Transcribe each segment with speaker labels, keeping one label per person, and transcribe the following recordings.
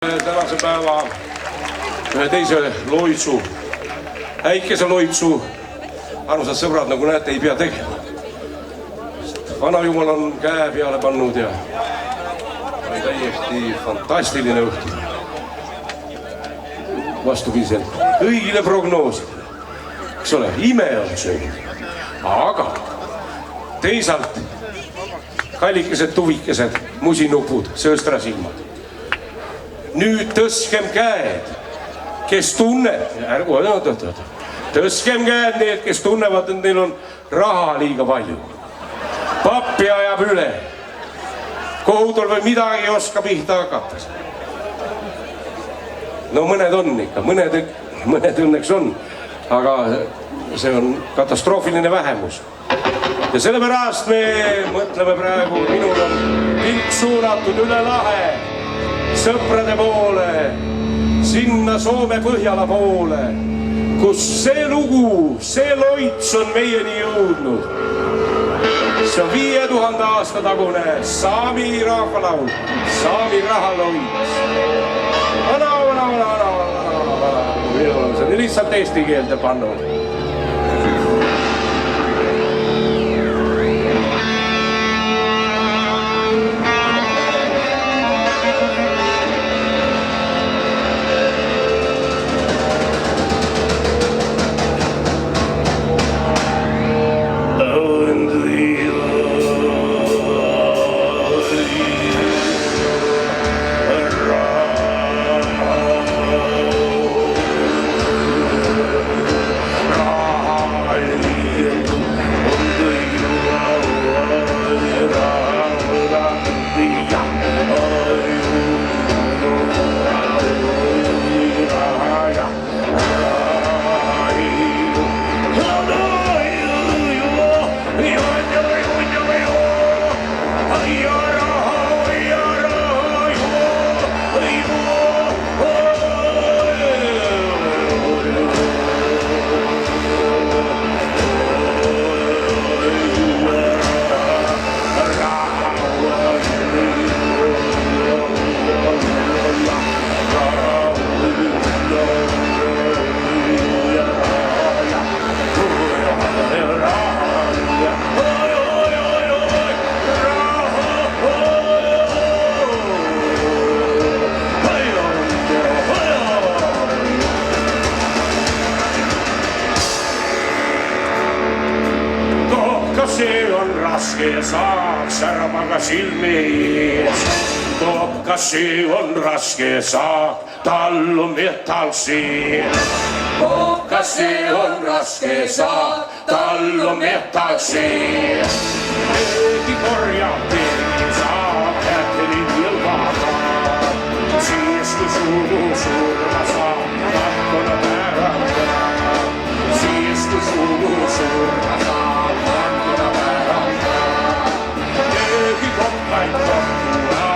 Speaker 1: Tänase päeva ühe teise loitsu, äikese loitsu, armsad sõbrad, nagu näete, ei pea tegema. Vanajumal on käe peale pannud ja on täiesti fantastiline õhtu. Vastupidiselt kõigile prognoosidele, eks ole, ime on söönud, aga teisalt kallikesed, tuvikesed, musinupud, sööstrasilmad. Nüüd tõskem käed, kes tunneb, tõskem käed need, kes tunnevad, et neil on raha liiga palju. Pappi ajab üle, kohudol või midagi ei oska pihta hakata. No mõned on ikka, mõned õnneks on, aga see on katastroofiline vähemus. Ja sellepärast me mõtleme praegu, minul on pilk suunatud üle lahe, sõprade poole, sinna Soome Põhjala poole, kus see lugu, see loits on meieni jõudnud. See on 5000 aasta tagune saami rahvalaul, saami rahaloits. Vana, see on lihtsalt eesti keelde pannud. Ja saaks ära maga silmi ees. Kas see on raske saak, tal on metal sees. Kas see on raske saak, tal on metal sees. Keegi korjab, keegi saab, käteli ilmaga. Siis kui sulu surma saab, hakkuna päevata. Siis kui sulu surma saab, hakkuna päevata. Vaid kohtua,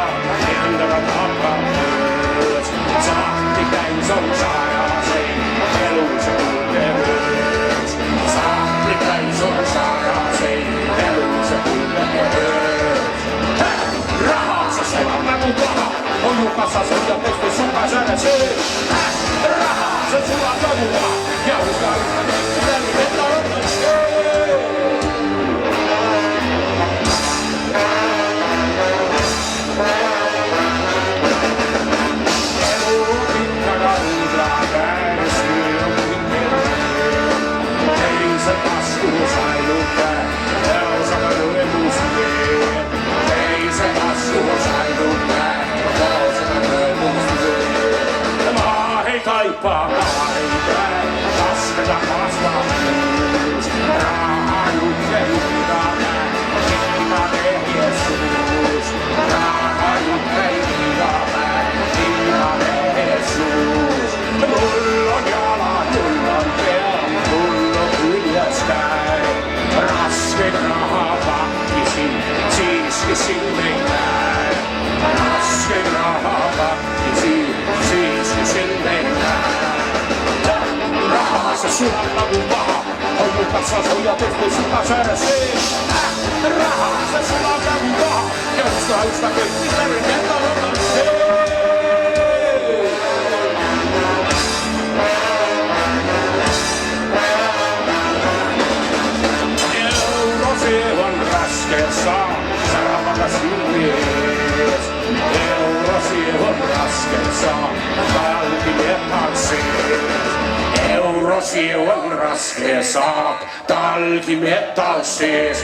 Speaker 1: endale tapab töös. Sahtli täis on sajaseid, elus ja kuldevöös. Sahtli täis on sajaseid, elus ja kuldevöös. Raha sa sulab nagu paha, on jukassa sõidab teiste sukas ära söös. Raha sa sulab nagu paha ja uskaliselt läbi enda õnneks söös. Sulab nagu paha, on jukassa sõidab teiste sukas ära sees. Raha sa sulab nagu paha ja usta kõik, mis läbi enda on sees. asi on raske, saab talgi metal sees.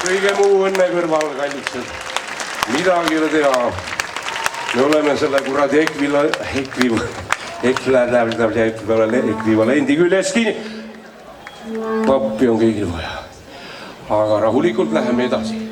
Speaker 1: Kõige muu õnne kõrval, kalliksed. Midagi ei ole teha. Me oleme selle kuradi ekvivalendi küljes kinni. Pappi on kõigil vaja. Aga rahulikult läheme edasi.